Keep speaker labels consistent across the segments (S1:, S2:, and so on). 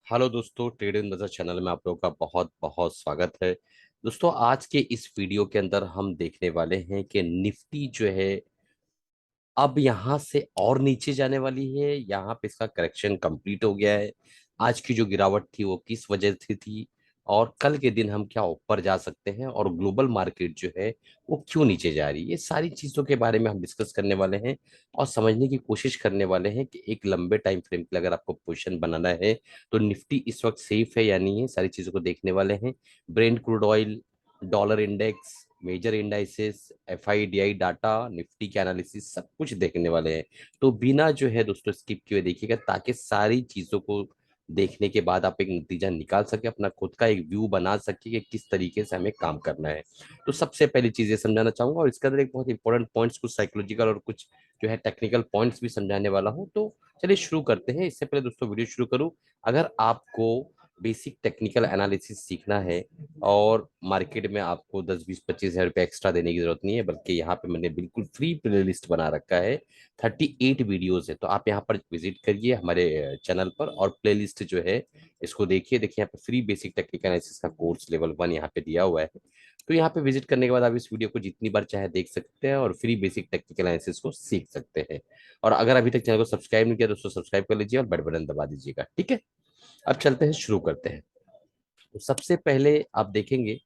S1: Hello दोस्तों, trade in नजर channel में आप लोगों का बहुत बहुत स्वागत है। दोस्तों, आज के इस वीडियो के अंदर हम देखने वाले हैं कि निफ्टी जो है अब यहां से और नीचे जाने वाली है। यहाँ पे इसका करेक्शन कंप्लीट हो गया है। आज की जो गिरावट थी वो किस वजह से थी और कल के दिन हम क्या ऊपर जा सकते हैं और ग्लोबल मार्केट जो है वो क्यों नीचे जा रही है, ये सारी चीजों के बारे में हम डिस्कस करने वाले हैं और समझने की कोशिश करने वाले हैं कि एक लंबे टाइम फ्रेम के लिए अगर आपको पोजीशन बनाना है तो निफ्टी इस वक्त सेफ है या नहीं है, सारी चीजों को देखने वाले हैं। Brent crude oil, dollar index, major indices, FIDI data, Nifty के एनालिसिस, सब कुछ देखने वाले हैं। तो बिना जो है दोस्तों स्किप किए देखिएगा ताकि सारी चीजों को देखने के बाद आप एक नतीजा निकाल सके, अपना खुद का एक व्यू बना सके कि किस तरीके से हमें काम करना है। तो सबसे पहली चीज ये समझाना चाहूंगा और इसके अंदर एक बहुत इंपॉर्टेंट पॉइंट्स, कुछ साइकोलॉजिकल और कुछ जो है टेक्निकल पॉइंट्स भी समझाने वाला हूँ। तो चलिए शुरू करते हैं। इससे पहले दोस्तों वीडियो शुरू करूँ, अगर आपको बेसिक टेक्निकल एनालिसिस सीखना है और मार्केट में आपको 10 20 25 हज़ार रुपये एक्स्ट्रा देने की जरूरत नहीं है, बल्कि यहाँ पे मैंने बिल्कुल फ्री प्लेलिस्ट बना रखा है। 38 वीडियोस है, तो आप यहाँ पर विजिट करिए हमारे चैनल पर और प्लेलिस्ट जो है इसको देखिए। देखिए यहाँ पे फ्री बेसिक टेक्निकल एनालिसिस का कोर्स लेवल 1 यहाँ पे दिया हुआ है। तो यहाँ पे विजिट करने के बाद आप इस वीडियो को जितनी बार चाहे देख सकते हैं और फ्री बेसिक टेक्निकल एनालिसिस को सीख सकते हैं। और अगर अभी तक चैनल को सब्सक्राइब नहीं किया दोस्तों, सब्सक्राइब कर लीजिए और बेल बटन दबा दीजिएगा, ठीक है। अब चलते हैं, शुरू करते हैं। तो सबसे पहले आप देखेंगे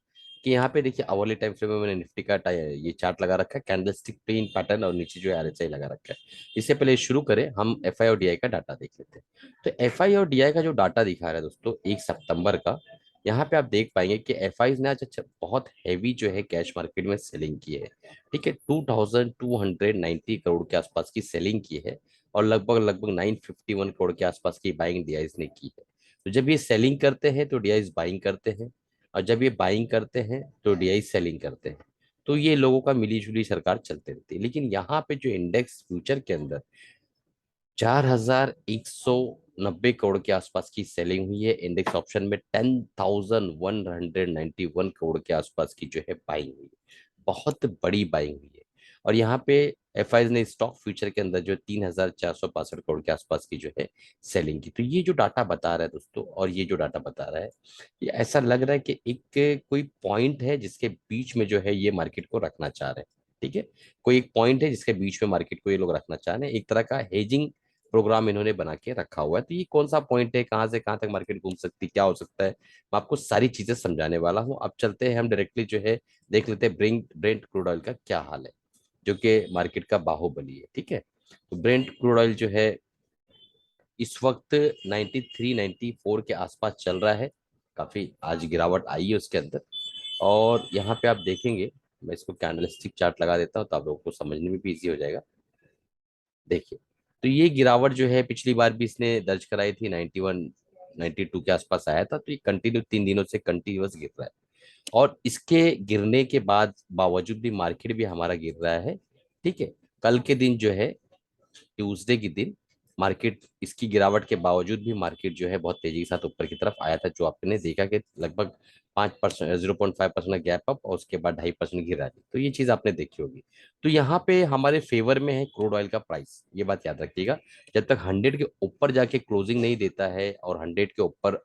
S1: कि यहाँ पे देखिए अवरली टाइम फ्रेम में मैंने निफ्टी का ये चार्ट लगा रखा है, कैंडलस्टिक प्लेन पैटर्न, और नीचे जो है आरएसआई लगा रखा है। इससे पहले शुरू करें, हम एफआई और डीआई का डाटा देख लेते हैं। तो एफआई और डीआई का जो डाटा दिखा रहा है दोस्तों 1 सितंबर का, यहाँ पे आप देख पाएंगे कि एफआई ने आज अच्छा बहुत हैवी जो है कैश मार्केट में सेलिंग की है। ठीक है, 2290 करोड़ के आसपास की सेलिंग की है और लगभग लगभग 951 करोड़ के आसपास की बाइंग डीआईज ने की है। तो जब ये सेलिंग करते हैं तो डीआई बाइंग करते हैं, और जब ये बाइंग करते हैं तो डीआई सेलिंग करते हैं। तो ये लोगों का मिलीजुली सरकार चलते रहती है। लेकिन यहाँ पे जो इंडेक्स फ्यूचर के अंदर 4190 करोड़ के आसपास की सेलिंग हुई है, इंडेक्स ऑप्शन में 10,191 करोड़ के आसपास की जो है बाइंग हुई है। बहुत बड़ी बाइंग हुई है। और यहाँ पे एफआई ने स्टॉक फ्यूचर के अंदर जो 3,462 करोड़ के आसपास की जो है सेलिंग की। तो ये जो डाटा बता रहा है दोस्तों, और ये जो डाटा बता रहा है, ये ऐसा लग रहा है कि एक कोई पॉइंट है जिसके बीच में जो है ये मार्केट को रखना चाह रहे हैं। ठीक है, कोई एक पॉइंट है जिसके बीच में मार्केट को ये लोग रखना चाह रहे हैं, एक तरह का हेजिंग प्रोग्राम इन्होंने बना के रखा हुआ है। तो ये कौन सा पॉइंट है, कहाँ से कहाँ तक मार्केट घूम सकती, क्या हो सकता है, मैं आपको सारी चीजें समझाने वाला हूँ। अब चलते हैं हम डायरेक्टली जो है देख लेते हैं ब्रेंट क्रूड ऑयल का क्या हाल है, जो कि मार्केट का बाहुबली है। ठीक है, तो ब्रेंट क्रूड ऑयल जो है इस वक्त 93 94 के आसपास चल रहा है। काफी आज गिरावट आई है उसके अंदर। और यहाँ पे आप देखेंगे, मैं इसको कैंडलस्टिक चार्ट लगा देता हूँ तो आप लोगों को समझने में भी इजी हो जाएगा। देखिए, तो ये गिरावट जो है पिछली बार भी इसने दर्ज कराई थी, 91 92 के आसपास आया था। तो ये कंटिन्यू 3 दिनों से कंटिन्यूअस गिर रहा है और इसके गिरने के बाद बावजूद भी मार्केट भी हमारा गिर रहा है। ठीक है, कल के दिन जो है ट्यूसडे के दिन मार्केट इसकी गिरावट के बावजूद भी मार्केट जो है बहुत तेजी के साथ ऊपर की तरफ आया था, जो आपने देखा कि लगभग 5%, 0.5% गैप अप और उसके बाद 2.5% गिरा थी। तो ये चीज आपने देखी होगी। तो यहाँ पे हमारे फेवर में है क्रूड ऑयल का प्राइस, ये बात याद रखिएगा। जब तक 100 के ऊपर जाके क्लोजिंग नहीं देता है और 100 के ऊपर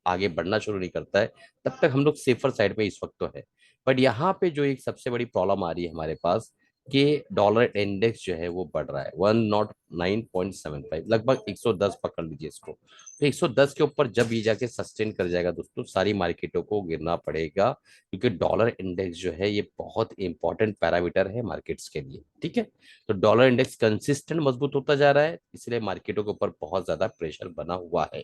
S1: आगे बढ़ना शुरू नहीं करता है, तब तक हम लोग सेफर साइड पे इस वक्त तो है। बट यहाँ पे जो एक सबसे बड़ी प्रॉब्लम आ रही है हमारे पास, कि डॉलर इंडेक्स जो है वो बढ़ रहा है 109.75, लगभग 110 पकड़ लीजिए इसको। तो 110 के ऊपर जब ये जाके सस्टेन कर जाएगा दोस्तों, सारी मार्केटों को गिरना पड़ेगा, क्योंकि डॉलर इंडेक्स जो है ये बहुत इंपॉर्टेंट पैरामीटर है मार्केट्स के लिए। ठीक है, तो डॉलर इंडेक्स कंसिस्टेंट मजबूत होता जा रहा है, इसलिए मार्केटों के ऊपर बहुत ज्यादा प्रेशर बना हुआ है।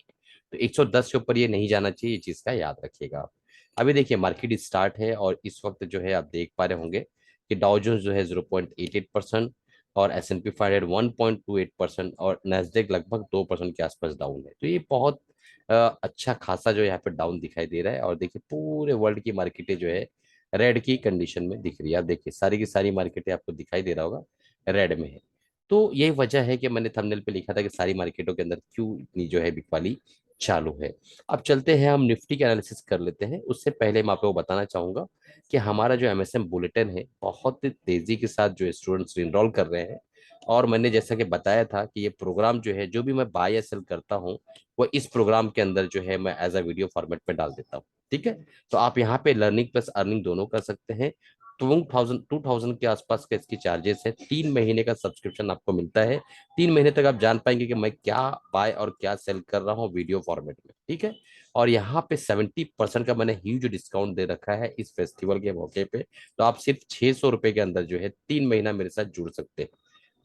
S1: तो 110 के ऊपर ये नहीं जाना चाहिए, ये चीज का याद रखिएगा आप। अभी देखिए मार्केट स्टार्ट है और इस वक्त जो है आप देख पा रहे होंगे कि डाउ जोन्स जो है 0.88% और S&P 500 1.28% और नेस्डेक लगभग 2% के आसपास डाउन है। तो ये बहुत अच्छा खासा जो यहाँ पे डाउन दिखाई दे रहा है। और देखिए पूरे वर्ल्ड की मार्केटें जो है रेड की कंडीशन में दिख रही है। आप देखिए सारी की सारी मार्केटें आपको दिखाई दे रहा होगा रेड में है। तो यही वजह है कि मैंने थंबनेल पे लिखा था कि सारी मार्केटों के अंदर क्यों इतनी जो है बिकवाली चालू है। अब चलते हैं हम निफ्टी के एनालिसिस कर लेते हैं। उससे पहले मैं आपको बताना चाहूंगा कि हमारा जो एमएसएम बुलेटिन है बहुत तेजी के साथ जो स्टूडेंट्स इनरोल कर रहे हैं और मैंने जैसा कि बताया था कि ये प्रोग्राम जो है, जो भी मैं बाय या सेल करता हूँ, वो इस प्रोग्राम के अंदर जो है मैं एज अ वीडियो फॉर्मेट में डाल देता हूँ। ठीक है। तो आप यहाँ पे लर्निंग प्लस अर्निंग दोनों कर सकते हैं। 2000 के आसपास का इसकी चार्जेस है। 3 महीने का सब्सक्रिप्शन आपको मिलता है। 3 महीने तक आप जान पाएंगे कि मैं क्या बाय और क्या सेल कर रहा हूँ वीडियो फॉर्मेट में। ठीक है। और यहाँ पे 70% का मैंने ह्यूज डिस्काउंट दे रखा है इस फेस्टिवल के मौके पे। तो आप सिर्फ 600 रुपए के अंदर जो है 3 महीना मेरे साथ जुड़ सकते हैं।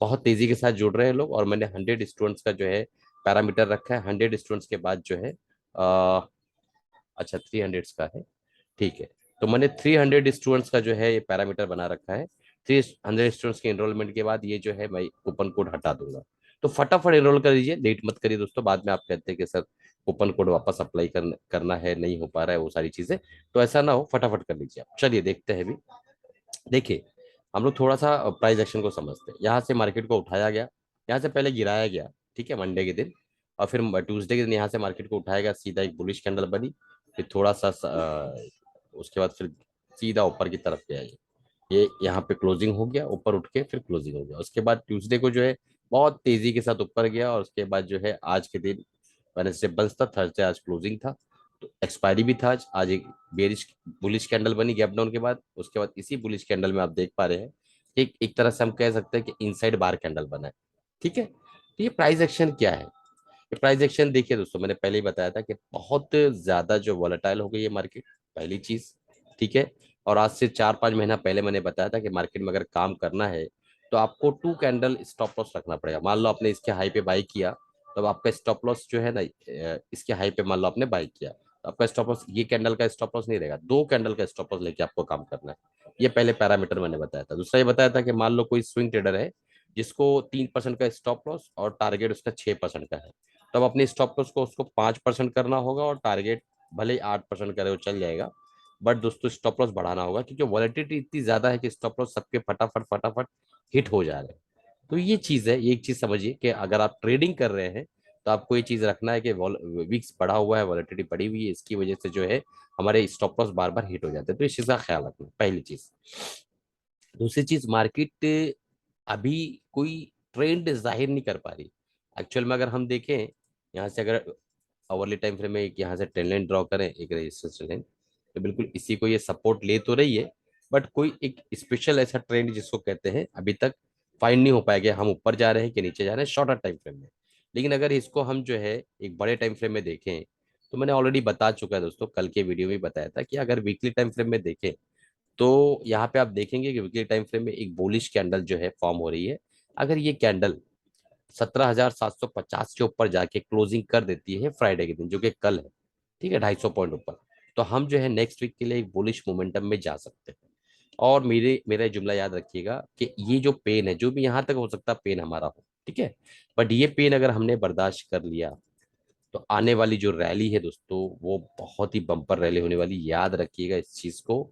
S1: बहुत तेजी के साथ जुड़ रहे हैं लोग। और मैंने 100 स्टूडेंट्स का जो है पैरामीटर रखा है। 100 स्टूडेंट्स के बाद जो है अच्छा 300 का है। ठीक है। तो मैंने 300 स्टूडेंट्स का जो है ये पैरामीटर बना रखा है। 300 स्टूडेंट्स के एनरोलमेंट के बाद ये जो है मैं कूपन कोड हटा दूंगा। तो फटाफट एनरोल कर लीजिए, लेट मत करिए दोस्तों। बाद में आप कहते हैं कि सर कूपन कोड वापस अप्लाई करना है, नहीं हो पा रहा है वो सारी चीजें। तो ऐसा ना हो, फटाफट कर लीजिए आप। चलिए देखते हैं भी। देखिए, हम लोग थोड़ा सा प्राइस एक्शन को समझते हैं। यहाँ से मार्केट को उठाया गया, यहाँ से पहले गिराया गया। ठीक है, मंडे के दिन। और फिर ट्यूसडे के दिन यहाँ से मार्केट को उठाया गया, सीधा एक बुलिश कैंडल बनी। फिर थोड़ा सा उसके बाद फिर सीधा ऊपर की तरफ गया ये यहाँ पे क्लोजिंग हो गया, ऊपर उठ के फिर क्लोजिंग हो गया। उसके बाद ट्यूसडे को जो है बहुत तेजी के साथ ऊपर गया। और उसके बाद जो है आज के दिन वेडनेसडे बंद था, थर्सडे आज क्लोजिंग था। तो एक्सपायरी भी था आज एक बेरिश बुलिश कैंडल बनी गैप डाउन के बाद। उसके बाद इसी बुलिश कैंडल में आप देख पा रहे हैं कि एक तरह से हम कह सकते हैं कि इनसाइड बार कैंडल बना है। ठीक है। तो ये प्राइस एक्शन क्या है? ये प्राइस एक्शन देखिए दोस्तों, मैंने पहले ही बताया था कि बहुत ज्यादा जो वॉलेटाइल हो गई है मार्केट, पहली चीज। ठीक है। और आज से 4-5 महीना पहले मैंने बताया था कि मार्केट में अगर काम करना है तो आपको 2 कैंडल स्टॉप लॉस रखना पड़ेगा। मान लो आपने इसके हाई पे बाई किया, तो आपका स्टॉप लॉस जो है ना, इसके हाई पे मान लो आपने बाई किया, तो आपका स्टॉप लॉस ये कैंडल का स्टॉप लॉस नहीं रहेगा, 2 कैंडल का स्टॉप लॉस लेके आपको काम करना है। ये पहले पैरामीटर मैंने बताया था। दूसरा ये बताया था कि मान लो कोई स्विंग ट्रेडर है जिसको 3% का स्टॉप लॉस और टारगेट उसका 6% का है, तब अपनी स्टॉप लॉस को उसको 5% करना होगा और टारगेट भले ही 8% करे वो चल जाएगा। बट दोस्तों स्टॉप लॉस बढ़ाना होगा, क्योंकि वॉलेटिलिटी इतनी ज्यादा है कि स्टॉप लॉस सबके फटाफट फटाफट हिट हो जा रहे हैं। तो ये चीज है, ये एक चीज समझिए कि अगर आप ट्रेडिंग कर रहे हैं तो आपको ये चीज रखना है कि विक्स बढ़ा हुआ है, वॉलेटिलिटी बढ़ी हुई है, इसकी वजह से जो है हमारे स्टॉप लॉस बार बार हिट हो जाते हैं। तो इस चीज का ख्याल रखना, पहली चीज। दूसरी चीज, मार्केट अभी कोई ट्रेंड जाहिर नहीं कर पा रही। एक्चुअल में अगर हम देखें, यहाँ से अगर आवरली टाइम फ्रेम में एक यहाँ से ट्रेंड लाइन ड्रॉ करें, एक रेजिस्टेंस लाइन, तो बिल्कुल इसी को ये सपोर्ट ले तो रही है। बट कोई एक स्पेशल ऐसा ट्रेंड जिसको कहते हैं अभी तक फाइंड नहीं हो पाया कि हम ऊपर जा रहे हैं कि नीचे जा रहे हैं शॉर्टर टाइम फ्रेम में। लेकिन अगर इसको हम जो है एक बड़े टाइम फ्रेम में देखें, तो मैंने ऑलरेडी बता चुका है दोस्तों, कल के वीडियो में बताया था कि अगर वीकली टाइम फ्रेम में देखें तो यहाँ पे आप देखेंगे कि वीकली टाइम फ्रेम में एक बुलिश कैंडल जो है फॉर्म हो रही है। अगर ये कैंडल 17,750 के ऊपर जाके क्लोजिंग कर देती है फ्राइडे के दिन, जो कि कल है, ठीक है, 250 पॉइंट ऊपर, तो हम जो है नेक्स्ट वीक के लिए एक बुलिश मोमेंटम में जा सकते हैं। और मेरा जुमला याद रखिएगा कि ये जो पेन है, जो भी यहाँ तक हो सकता है पेन हमारा हो, ठीक है, बट ये पेन अगर हमने बर्दाश्त कर लिया तो आने वाली जो रैली है दोस्तों, वो बहुत ही बम्पर रैली होने वाली, याद रखिएगा इस चीज को।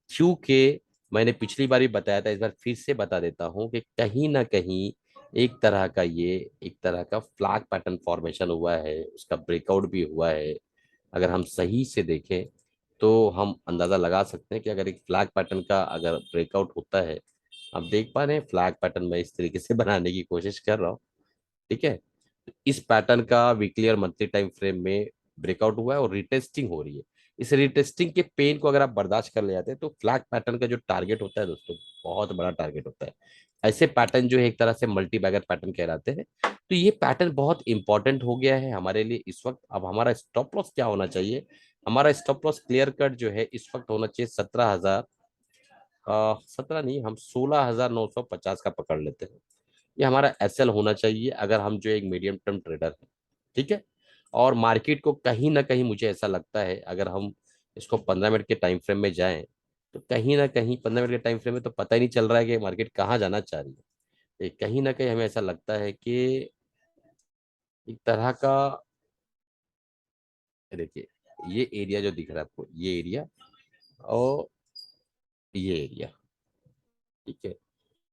S1: क्योंकि मैंने पिछली बार भी बताया था, इस बार फिर से बता देता हूं कि कहीं ना कहीं एक तरह का फ्लैग पैटर्न फॉर्मेशन हुआ है, उसका ब्रेकआउट भी हुआ है। अगर हम सही से देखें तो हम अंदाजा लगा सकते हैं कि अगर एक फ्लैग पैटर्न का अगर ब्रेकआउट होता है, आप देख पा रहे हैं फ्लैग पैटर्न मैं इस तरीके से बनाने की कोशिश कर रहा हूँ। ठीक है। इस पैटर्न का वीकली और मंथली टाइम फ्रेम में ब्रेकआउट हुआ है और रिटेस्टिंग हो रही है। इस रिटेस्टिंग के पेन को अगर आप बर्दाश्त कर ले जाते हैं तो फ्लैग पैटर्न का जो टारगेट होता है दोस्तों, बहुत बड़ा टारगेट होता है। ऐसे पैटर्न जो है एक तरह से मल्टी बैगर पैटर्न कहलाते हैं। तो ये पैटर्न बहुत इंपॉर्टेंट हो गया है हमारे लिए इस वक्त। अब हमारा स्टॉप लॉस क्या होना चाहिए? हमारा स्टॉप लॉस क्लियर कट जो है इस वक्त होना चाहिए 17,000, 17 नहीं, हम 16,950 का पकड़ लेते हैं। ये हमारा एसएल होना चाहिए अगर हम जो एक मीडियम टर्म ट्रेडर है। ठीक है। और मार्केट को कहीं ना कहीं मुझे ऐसा लगता है, अगर हम इसको 15 मिनट के टाइम फ्रेम में जाएं, तो कहीं ना कहीं 15 मिनट के टाइम फ्रेम में तो पता ही नहीं चल रहा है कि मार्केट कहाँ जाना चाह रही है। कहीं ना कहीं हमें ऐसा लगता है कि एक तरह का, देखिए, ये एरिया जो दिख रहा है आपको, ये एरिया और ये एरिया, ठीक है,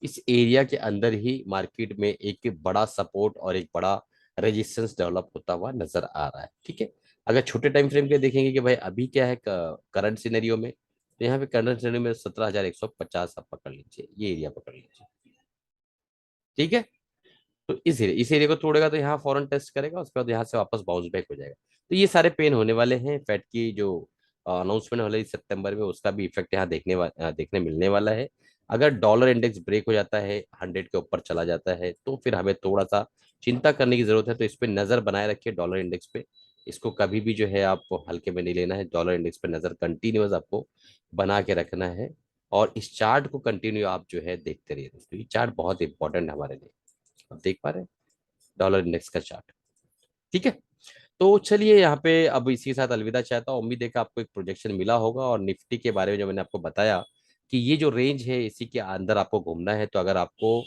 S1: इस एरिया के अंदर ही मार्केट में एक बड़ा सपोर्ट और एक बड़ा रेजिस्टेंस डेवलप होता हुआ नजर आ रहा है। ठीक है। अगर छोटे टाइम फ्रेम के देखेंगे कि भाई अभी क्या है करंट सिनेरियो में, तो यहाँ पे करंट सिनेरियो में 17,150 आप पकड़ लीजिए, ये एरिया पकड़ लीजिए। ठीक है। तो इस एरिया को तोड़ेगा तो यहाँ फॉरन टेस्ट करेगा, उसके बाद यहाँ से वापस बाउंस बैक हो जाएगा। तो ये सारे पेन होने वाले हैं। फेड की जो अनाउंसमेंट हो रही है सितंबर में, उसका भी इफेक्ट यहाँ देखने मिलने वाला है। अगर डॉलर इंडेक्स ब्रेक हो जाता है, 100 के ऊपर चला जाता है, तो फिर हमें थोड़ा सा चिंता करने की जरूरत है। तो इस पे नजर बनाए रखिए, डॉलर इंडेक्स पे। इसको कभी भी जो है आपको हल्के में नहीं लेना है। डॉलर इंडेक्स पे नजर कंटिन्यूअस आपको बना के रखना है। और इस चार्ट को कंटिन्यू आप जो है देखते रहिए दोस्तों। ये चार्ट बहुत इंपॉर्टेंट है हमारे लिए। आप देख पा रहे हैं डॉलर इंडेक्स का चार्ट? ठीक है। तो चलिए यहाँ पे अब इसी के साथ अलविदा चाहता हूँ। उम्मीद है कि आपको एक प्रोजेक्शन मिला होगा, और निफ्टी के बारे में जो मैंने आपको बताया कि ये जो रेंज है इसी के अंदर आपको घूमना है। तो अगर आपको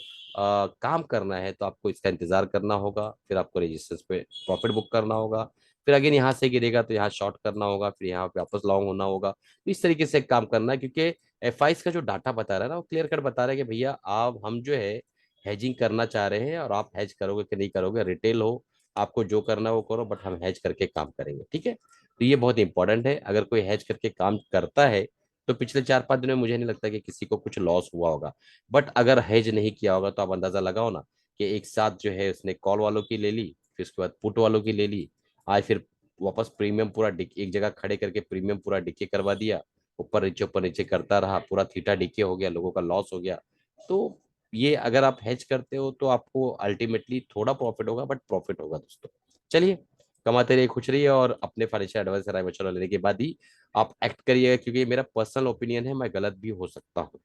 S1: काम करना है तो आपको इसका इंतजार करना होगा, फिर आपको रेजिस्टेंस पे प्रॉफिट बुक करना होगा, फिर अगेन यहाँ से गिरेगा तो यहाँ शॉर्ट करना होगा, फिर यहाँ पे वापस लॉन्ग होना होगा। तो इस तरीके से काम करना है, क्योंकि एफ का जो डाटा बता रहा है ना, वो क्लियर कट बता रहा है कि भैया आप हम जो है हेजिंग करना चाह रहे हैं, और आप हेज करोगे कि नहीं करोगे, रिटेल हो, आपको जो करना है वो करो, बट हम हैज करके काम करेंगे। ठीक है। तो ये बहुत इंपॉर्टेंट है। अगर कोई हैज करके काम करता है तो पिछले 4-5 दिनों में मुझे नहीं लगता कि किसी को कुछ लॉस हुआ होगा। बट अगर हैज नहीं किया होगा तो आप अंदाजा लगाओ ना कि एक साथ जो है उसने कॉल वालों की ले ली, फिर उसके बाद पुट वालों की ले ली, आज फिर वापस प्रीमियम पूरा एक जगह खड़े करके प्रीमियम पूरा डिके करवा दिया, ऊपर नीचे करता रहा, पूरा थीटा डिके हो गया, लोगों का लॉस हो गया। तो ये अगर आप हेज करते हो तो आपको अल्टीमेटली थोड़ा प्रॉफिट होगा, बट प्रॉफिट होगा दोस्तों। चलिए, कमाते रहिए, खुश रहिए, और अपने फाइनेंशियल एडवाइस राय मशवरा लेने के बाद ही आप एक्ट करिएगा, क्योंकि ये मेरा पर्सनल ओपिनियन है, मैं गलत भी हो सकता हूँ।